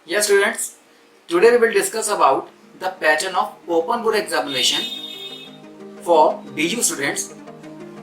Yes, students. Today we will discuss about the pattern of open book examination for DU students,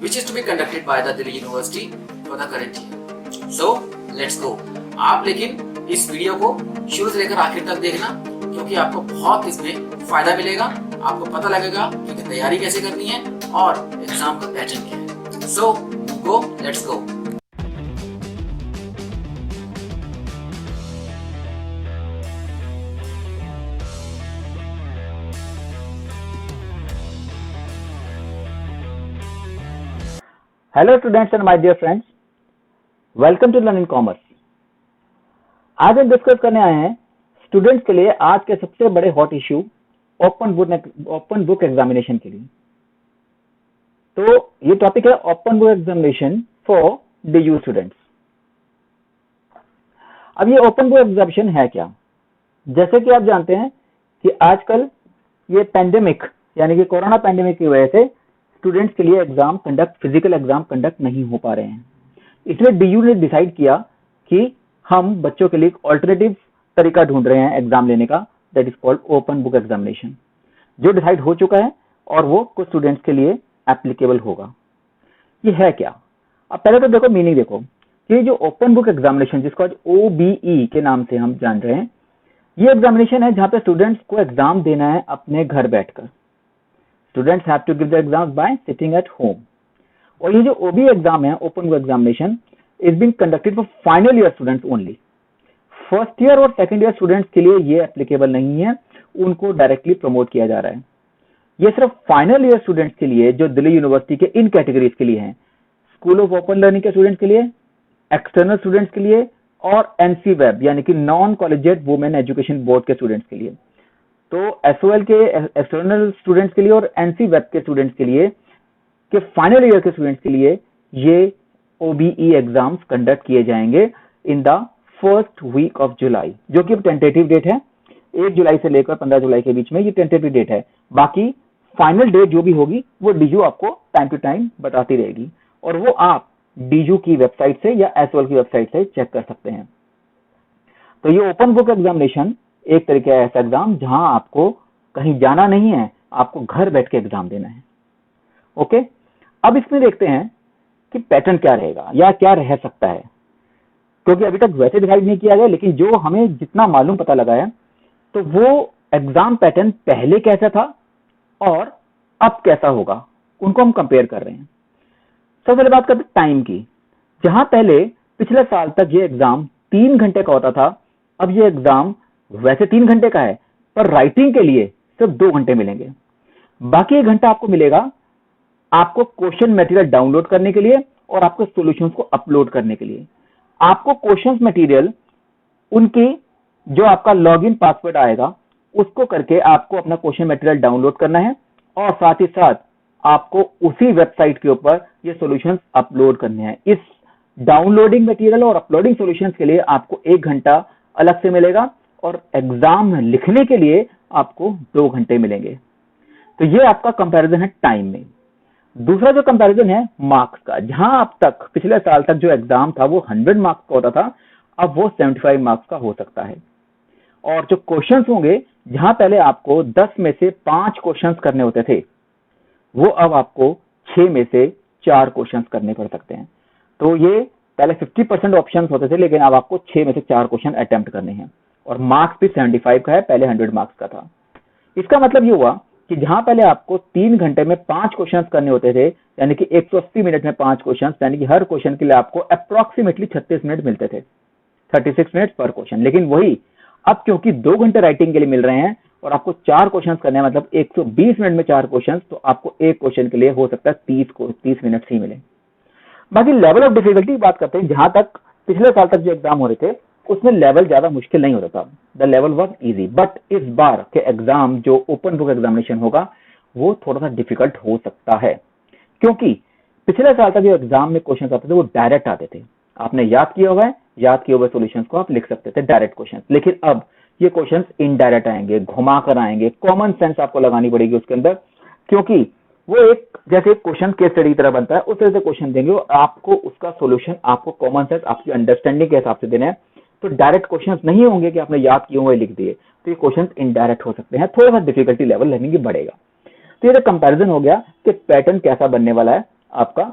which is to be conducted by the Delhi University for the current year. So let's go. आप लेकिन इस video को शुरू से लेकर आखिर तक देखना, क्योंकि आपको बहुत इसमें फायदा मिलेगा। आपको पता लगेगा कि तैयारी कैसे करनी है और एग्जाम का पैटर्न क्या है। So go, let's go. Hello students and my dear friends, welcome to learning commerce. आज हम डिस्कस करने आए हैं स्टूडेंट्स के लिए आज के सबसे बड़े hot issue open book examination के लिए। तो ये टॉपिक है open book examination for DU students. अब ये ओपन बुक एग्जामिनेशन है क्या? जैसे कि आप जानते हैं कि आजकल ये पैंडेमिक यानी कि कोरोना पैंडेमिक की वजह से स्टूडेंट्स के लिए फिजिकल एग्जाम कंडक्ट नहीं हो पा रहे हैं। इसलिए डीयू ने डिसाइड किया कि हम बच्चों के लिए एक ऑल्टरनेटिव तरीका ढूंढ रहे हैं एग्जाम लेने का, that is called open book examination, जो डिसाइड हो चुका है और वो कुछ स्टूडेंट्स के लिए एप्लीकेबल होगा। ये है क्या? अब पहले तो देखो मीनिंग देखो कि जो ओपन बुक एग्जामिनेशन जिसको आज OBE के नाम से हम जान रहे हैं, ये एग्जामिनेशन है जहां पे स्टूडेंट्स को एग्जाम देना है अपने घर बैठकर। Students have to give the exams by sitting at home. और ये जो OBE एग्जाम है, open book examination, is being conducted for final year students only. First year और सेकंड ईयर स्टूडेंट्स के लिए ये एप्लीकेबल नहीं है, उनको डायरेक्टली प्रमोट किया जा रहा है। ये सिर्फ फाइनल ईयर स्टूडेंट्स के लिए जो दिल्ली यूनिवर्सिटी के इन कैटेगरीज के लिए हैं, स्कूल ऑफ ओपन लर्निंग के स्टूडेंट्स के लिए, एक्सटर्नल स्टूडेंट्स के लिए और NC वेब यानी कि non collegiate women education board के स्टूडेंट्स के लिए। तो SOL के एक्सटर्नल स्टूडेंट्स के लिए और NC वेब के स्टूडेंट्स के लिए के फाइनल ईयर के स्टूडेंट्स के लिए ये OBE एग्जाम्स कंडक्ट किए जाएंगे in the first week of July, जो कि टेंटेटिव डेट है। 1 जुलाई से लेकर 15 जुलाई के बीच में ये टेंटेटिव डेट है। बाकी फाइनल डेट जो भी होगी वो डीयू आपको टाइम टू टाइम बताती रहेगी और वो आप डीयू की वेबसाइट से या SOL की वेबसाइट से चेक कर सकते हैं। तो ये ओपन बुक एग्जामिनेशन एक तरीके का ऐसा एग्जाम जहां आपको कहीं जाना नहीं है, आपको घर बैठ के एग्जाम देना है। ओके, अब इसमें देखते हैं कि पैटर्न क्या रहेगा या क्या रह सकता है, क्योंकि अभी तक वैसे डिसाइड नहीं किया गया, लेकिन जो हमें जितना मालूम पता लगा है तो वो एग्जाम पैटर्न पहले कैसा था और अब कैसा होगा, उनको हम कंपेयर कर रहे हैं। सबसे पहले बात करते हैं टाइम की। जहां पहले पिछले साल तक ये एग्जाम 3 घंटे का होता था, अब ये एग्जाम वैसे 3 घंटे का है, पर राइटिंग के लिए सिर्फ 2 घंटे मिलेंगे। बाकी 1 घंटा आपको मिलेगा आपको क्वेश्चन मटेरियल डाउनलोड करने के लिए और आपको सॉल्यूशंस को अपलोड करने के लिए। आपको क्वेश्चन मटेरियल उनकी जो आपका लॉगिन पासवर्ड आएगा उसको करके आपको अपना क्वेश्चन मटेरियल डाउनलोड करना है और साथ ही साथ आपको उसी वेबसाइट के ऊपर ये सॉल्यूशंस अपलोड करने हैं। इस डाउनलोडिंग मटेरियल और अपलोडिंग सॉल्यूशंस के लिए आपको 1 घंटा अलग से मिलेगा और एग्जाम लिखने के लिए आपको 2 घंटे मिलेंगे। तो ये आपका कंपैरिजन है टाइम में। दूसरा जो कंपैरिजन है मार्क्स का, जहां अब तक पिछले साल तक जो एग्जाम था वो 100 मार्क्स का होता था, अब वो 75 मार्क्स का हो सकता है। और जो क्वेश्चंस होंगे, जहां पहले आपको 10 में से 5 क्वेश्चंस करने होते थे, वो अब आपको 6 में से 4 क्वेश्चंस करने पड़ सकते हैं। तो ये पहले 50% ऑप्शंस होते थे, लेकिन अब आपको 6 में से 4 क्वेश्चन अटेम्प्ट करने हैं और मार्क्स भी 75 का है, पहले 100 मार्क्स का था। इसका मतलब ये हुआ कि जहां पहले आपको 3 घंटे में 5 क्वेश्चंस करने होते थे, यानी कि 180 मिनट में 5 क्वेश्चंस, यानी कि हर क्वेश्चन के लिए आपको अप्रोक्सीमेटली 36 मिनट मिलते थे, 36 मिनट पर क्वेश्चन। लेकिन वही अब क्योंकि 2 घंटे राइटिंग के लिए मिल रहे हैं और आपको 4 क्वेश्चन करने हैं, मतलब 120 मिनट में 4 क्वेश्चन, तो आपको एक क्वेश्चन के लिए हो सकता है 30 मिनट ही मिले। बाकी लेवल ऑफ डिफिकल्टी बात करते हैं। जहां तक पिछले साल तक जो एग्जाम हो रहे थे उसमें लेवल ज्यादा मुश्किल नहीं होता था, the level was easy. But इस बार के एग्जाम जो ओपन बुक एग्जामिनेशन होगा वो थोड़ा सा डिफिकल्ट हो सकता है, क्योंकि पिछले साल तक जो एग्जाम में क्वेश्चन आते थे वो डायरेक्ट आते थे। आपने याद किया हुए सॉल्यूशंस को आप लिख सकते थे, डायरेक्ट क्वेश्चन। लेकिन अब ये क्वेश्चंस इनडायरेक्ट आएंगे, घुमा कर आएंगे, कॉमन सेंस आपको लगानी पड़ेगी उसके अंदर, क्योंकि वो एक जैसे क्वेश्चन केस स्टडी की तरह बनता है उस तरह से क्वेश्चन देंगे और आपको उसका सॉल्यूशन आपको कॉमन सेंस आपकी अंडरस्टैंडिंग के हिसाब से देना है, तो डायरेक्ट क्वेश्चंस नहीं होंगे कि आपने याद किए हुए लिख दिए, तो ये क्वेश्चंस इनडायरेक्ट हो सकते हैं, थोड़ा सा डिफिकल्टी लेवल लर्निंग की बढ़ेगा। तो ये कंपैरिजन हो गया कि पैटर्न कैसा बनने वाला है आपका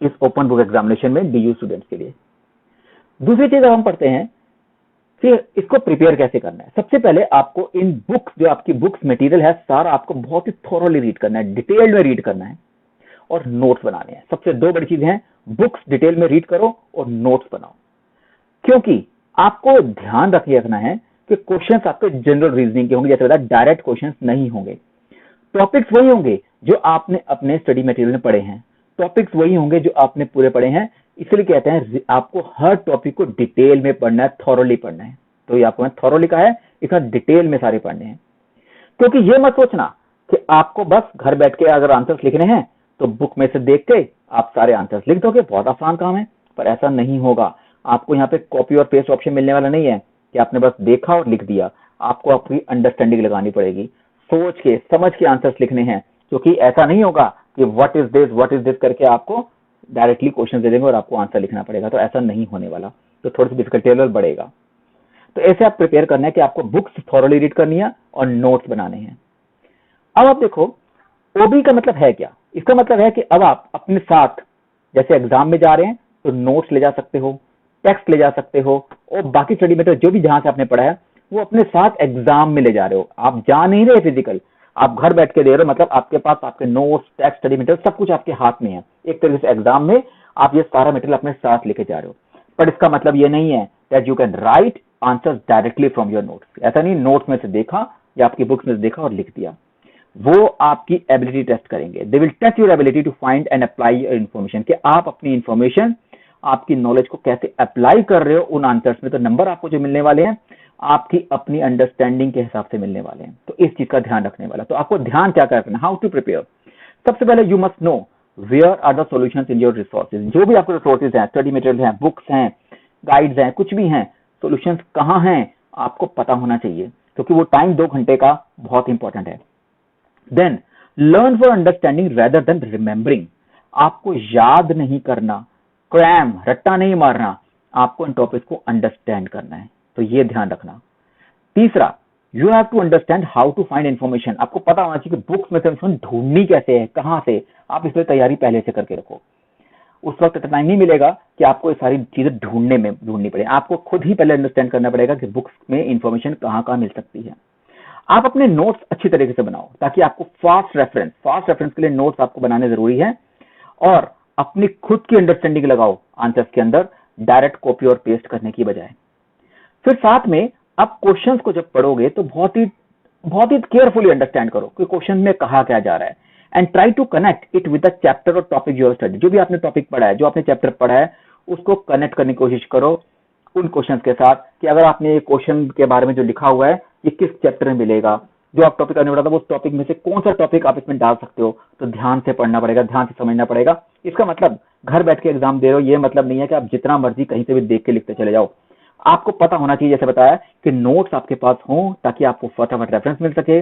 इस ओपन बुक एग्जामिनेशन में डीयू स्टूडेंट्स के लिए। दूसरी चीज हम पढ़ते हैं फिर इसको प्रिपेयर कैसे करना है। सबसे पहले आपको इन बुक्स, जो आपकी बुक्स मटेरियल है, सारा आपको बहुत ही थोरोली रीड करना है, डिटेल्ड में रीड करना है और नोट्स बनाने हैं। सबसे दो बड़ी चीज है, बुक्स डिटेल में रीड करो और नोट्स बनाओ, क्योंकि आपको ध्यान रखना है कि क्वेश्चंस आपके जनरल रीजनिंग के होंगे, जैसे बताया डायरेक्ट क्वेश्चंस नहीं होंगे। टॉपिक्स वही होंगे जो आपने अपने स्टडी मटेरियल में पढ़े हैं, टॉपिक्स वही होंगे जो आपने पूरे पढ़े हैं। इसलिए कहते हैं आपको हर टॉपिक को डिटेल में पढ़ना है, थॉरोली पढ़ना है। तो ये आपको थॉरोली का है, इसमें डिटेल में सारे पढ़ने हैं। क्योंकि ये मत सोचना कि आपको बस घर बैठ के अगर आंसर्स लिखने हैं तो बुक में से देख के आप सारे आंसर्स लिख दोगे, बहुत आसान काम है, पर ऐसा नहीं होगा। आपको यहाँ पे कॉपी और पेस्ट ऑप्शन मिलने वाला नहीं है कि आपने बस देखा और लिख दिया। आपको अपनी अंडरस्टैंडिंग लगानी पड़ेगी, सोच के समझ के आंसर्स लिखने हैं, क्योंकि ऐसा नहीं होगा कि व्हाट इज दिस करके आपको डायरेक्टली क्वेश्चन दे देंगे और आपको आंसर लिखना पड़ेगा, तो ऐसा नहीं होने वाला। तो थोड़ी सी डिफिकल्टी लेवल बढ़ेगा। तो ऐसे आप प्रिपेयर करना है कि आपको बुक्स थॉरोली रीड करनी है और नोट्स बनाने हैं। अब आप देखो ओबी का मतलब है क्या। इसका मतलब है कि अब आप अपने साथ, जैसे एग्जाम में जा रहे हैं तो नोट्स ले जा सकते हो, टेक्स्ट ले जा सकते हो, और बाकी स्टडी मटेरियल जो भी जहां से आपने पढ़ा है वो अपने साथ एग्जाम में ले जा रहे हो। आप जा नहीं रहे फिजिकल, आप घर बैठ के दे रहे हो, मतलब आपके पास आपके नोट्स, टेक्स्ट, स्टडी मटेरियल सब कुछ आपके हाथ में है। एक तरीके से एग्जाम में आप ये सारा मटेरियल अपने साथ लेके जा रहे हो। पर इसका मतलब ये नहीं है that you can write answers directly from your notes. ऐसा नहीं नोट्स में से देखा या आपकी बुक्स में से देखा और लिख दिया। वो आपकी एबिलिटी टेस्ट करेंगे। They will test your ability to find and apply your information, कि आप अपनी इन्फॉर्मेशन, आपकी नॉलेज को कैसे अप्लाई कर रहे हो उन आंसर्स में। तो नंबर आपको जो मिलने वाले हैं आपकी अपनी अंडरस्टैंडिंग के हिसाब से मिलने वाले हैं। तो इस चीज का ध्यान रखने वाला। तो आपको ध्यान क्या करना, हाउ टू प्रिपेयर। सबसे पहले you must know where are the solutions in your resources. जो भी आपके रिसोर्सेज हैं, स्टडी मटेरियल हैं, बुक्स हैं, गाइड्स हैं, कुछ भी हैं, सॉल्यूशंस कहाँ हैं आपको पता होना चाहिए, क्योंकि वो टाइम 2 घंटे का बहुत इंपॉर्टेंट है। Then learn for understanding rather than remembering. आपको याद नहीं करना, क्रैम रट्टा नहीं मारना, आपको इन टॉपिक्स को अंडरस्टैंड करना है। तो ये ध्यान रखना। तीसरा, you have to understand how to find information. आपको पता होना चाहिए कि बुक्स में से इन्फॉर्मेशन ढूंढनी कैसे है, कहां से। आप इसलिए तैयारी पहले से करके रखो। उस वक्त इतना नहीं मिलेगा कि आपको ये सारी चीजें ढूंढनी पड़े। आपको खुद ही पहले अंडरस्टैंड करना पड़ेगा कि बुक्स में इंफॉर्मेशन कहां मिल सकती है। आप अपने नोट्स अच्छी तरीके से बनाओ ताकि आपको फास्ट रेफरेंस के लिए नोट्स आपको बनाने जरूरी है, और अपनी खुद की अंडरस्टैंडिंग लगाओ आंसर्स के अंदर, डायरेक्ट कॉपी और पेस्ट करने की बजाय। फिर साथ में आप क्वेश्चंस को जब पढ़ोगे तो बहुत ही केयरफुली अंडरस्टैंड करो कि क्वेश्चन में कहा क्या जा रहा है, and try to connect it with the chapter और टॉपिक यू हैव स्टडी। जो भी आपने टॉपिक पढ़ा है, जो आपने चैप्टर पढ़ा है, उसको कनेक्ट करने की कोशिश करो उन क्वेश्चंस के साथ, कि अगर आपने ये क्वेश्चन के बारे में जो लिखा हुआ है ये किस चैप्टर में मिलेगा। जो आप टॉपिक करने वाला था, उस टॉपिक में से कौन सा टॉपिक आप इसमें डाल सकते हो। तो ध्यान से पढ़ना पड़ेगा, ध्यान से समझना पड़ेगा। इसका मतलब घर बैठ के एग्जाम दे रहे हो ये मतलब नहीं है कि आप जितना मर्जी कहीं से भी देख के लिखते चले जाओ। आपको पता होना चाहिए, जैसे बताया, कि नोट्स आपके पास हों ताकि आपको फटाफट रेफरेंस मिल सके।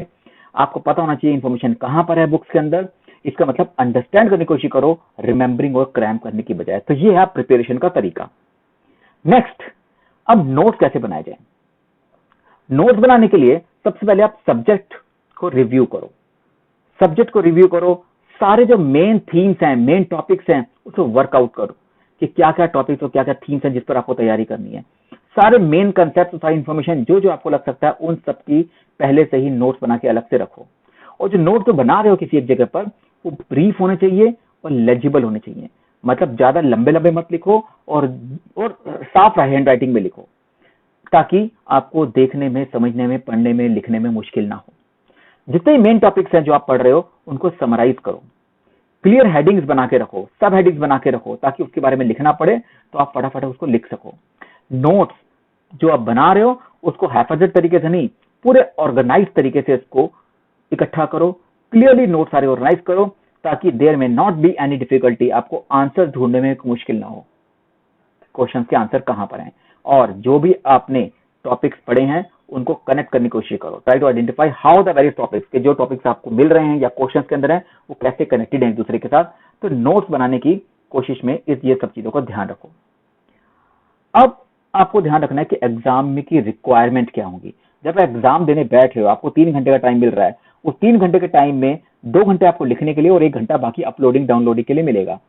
आपको पता होना चाहिए इंफॉर्मेशन कहां पर है बुक्स के अंदर। इसका मतलब अंडरस्टैंड करने की कोशिश करो, रिमेंबरिंग और क्रैम करने की बजाय। तो ये है प्रिपरेशन का तरीका। नेक्स्ट, अब नोट्स कैसे बनाए जाए। नोट्स बनाने के लिए सबसे पहले आप सब्जेक्ट को रिव्यू करो। सारे जो मेन थीम्स हैं, मेन टॉपिक्स हैं, उसको वर्कआउट करो कि क्या क्या टॉपिक्स और क्या क्या थीम्स हैं जिस पर आपको तैयारी करनी है। सारे मेन कंसेप्ट, सारी इंफॉर्मेशन जो आपको लग सकता है उन सब की पहले से ही नोट्स बना के अलग से रखो। और जो नोट जो बना रहे हो किसी एक जगह पर, वो ब्रीफ होने चाहिए और लेजिबल होने चाहिए। मतलब ज्यादा लंबे मत लिखो और साफ हैंड राइटिंग में लिखो, ताकि आपको देखने में, समझने में, पढ़ने में, लिखने में मुश्किल ना हो। जितने मेन टॉपिक्स हैं जो आप पढ़ रहे हो उनको समराइज करो, क्लियर हेडिंग्स बना के रखो, सब हेडिंग्स बना के रखो, ताकि उसके बारे में लिखना पड़े तो आप फटाफट उसको लिख सको। नोट्स जो आप बना रहे हो उसको हैफाजत तरीके से नहीं, पूरे ऑर्गेनाइज तरीके से इसको इकट्ठा करो, क्लियरली नोट सारे ऑर्गेनाइज करो, ताकि देयर में नॉट बी एनी डिफिकल्टी, आपको आंसर ढूंढने में मुश्किल ना हो, क्वेश्चन के आंसर कहां पर हैं। और जो भी आपने टॉपिक्स पढ़े हैं उनको कनेक्ट करने की कोशिश करो। Try to identify how the various topics, के जो टॉपिक्स आपको मिल रहे हैं या क्वेश्चंस के अंदर हैं वो कैसे कनेक्टेड हैं एक दूसरे के साथ। तो नोट्स बनाने की कोशिश में ये सब चीजों का ध्यान रखो। अब आपको ध्यान रखना है कि एग्जाम में की रिक्वायरमेंट क्या होगी। जब एग्जाम देने बैठ रहे हो, आपको 3 घंटे का टाइम मिल रहा है, उस 3 घंटे के टाइम में 2 घंटे आपको लिखने के लिए और 1 घंटा बाकी अपलोडिंग डाउनलोडिंग के लिए मिलेगा।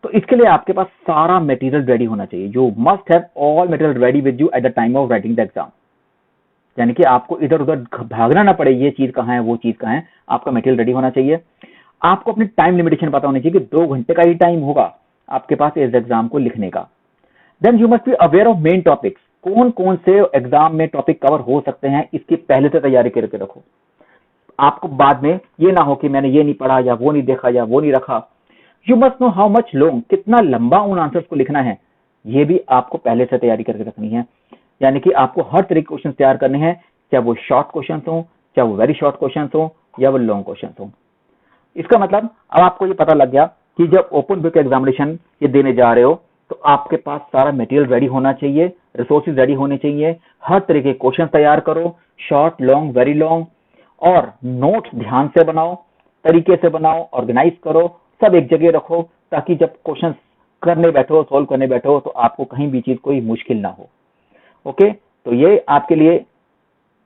तो इसके लिए आपके पास सारा मटेरियल रेडी होना चाहिए। You must have all material ready with you at the time of writing the exam. यानी कि आपको इधर उधर भागना ना पड़े, ये चीज कहाँ है वो चीज कहाँ है, आपका मटेरियल रेडी होना चाहिए। आपको अपनी टाइम लिमिटेशन पता होनी चाहिए कि 2 घंटे का ही टाइम होगा आपके पास इस एग्जाम को लिखने का। Then you must be aware of main topics, कौन कौन से एग्जाम में टॉपिक कवर हो सकते हैं, इसकी पहले से तैयारी करके रखो। आपको बाद में ये ना हो कि मैंने ये नहीं पढ़ा या वो नहीं देखा या वो नहीं रखा। You must know how much long, कितना लंबा उन आंसर्स को लिखना है, ये भी आपको पहले से तैयारी करके रखनी है। यानी कि आपको हर तरह के क्वेश्चन तैयार करने हैं, चाहे वो शॉर्ट क्वेश्चन हो, चाहे वो वेरी शॉर्ट क्वेश्चन हो या वो लॉन्ग क्वेश्चन हो। इसका मतलब अब आपको ये पता लग गया कि जब ओपन बुक एग्जामिनेशन ये देने जा रहे हो तो आपके पास सारा मटेरियल रेडी होना चाहिए, रिसोर्सेज रेडी होने चाहिए, हर तरह के क्वेश्चन तैयार करो, शॉर्ट लॉन्ग वेरी लॉन्ग, और नोट्स ध्यान से बनाओ, तरीके से बनाओ, ऑर्गेनाइज करो, सब एक जगह रखो ताकि जब क्वेश्चन करने बैठो, सोल्व करने बैठो तो आपको कहीं भी चीज कोई मुश्किल ना हो। ओके, तो ये आपके लिए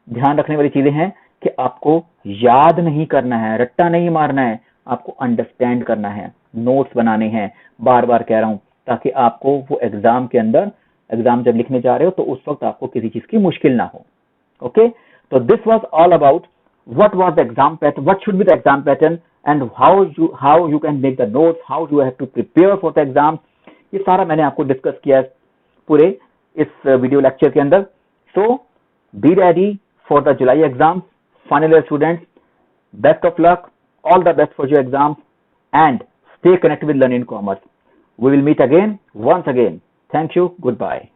ध्यान रखने वाली चीजें हैं कि आपको याद नहीं करना है, रट्टा नहीं मारना है, आपको अंडरस्टैंड करना है, नोट्स बनाने हैं, बार बार कह रहा हूं, ताकि आपको वो एग्जाम के अंदर, एग्जाम जब लिखने जा रहे हो तो उस वक्त आपको किसी चीज की मुश्किल ना हो। ओके, तो this was all about what was the exam pattern, what should be the exam pattern, and how you can make the notes, how you have to prepare for the exam। ये सारा मैंने आपको discuss किया है पूरे इस video lecture के अंदर। So be ready for the July exam, final year students, best of luck, all the best for your exam, and stay connected with Learn in Commerce. We will meet again, once again. Thank you. Goodbye.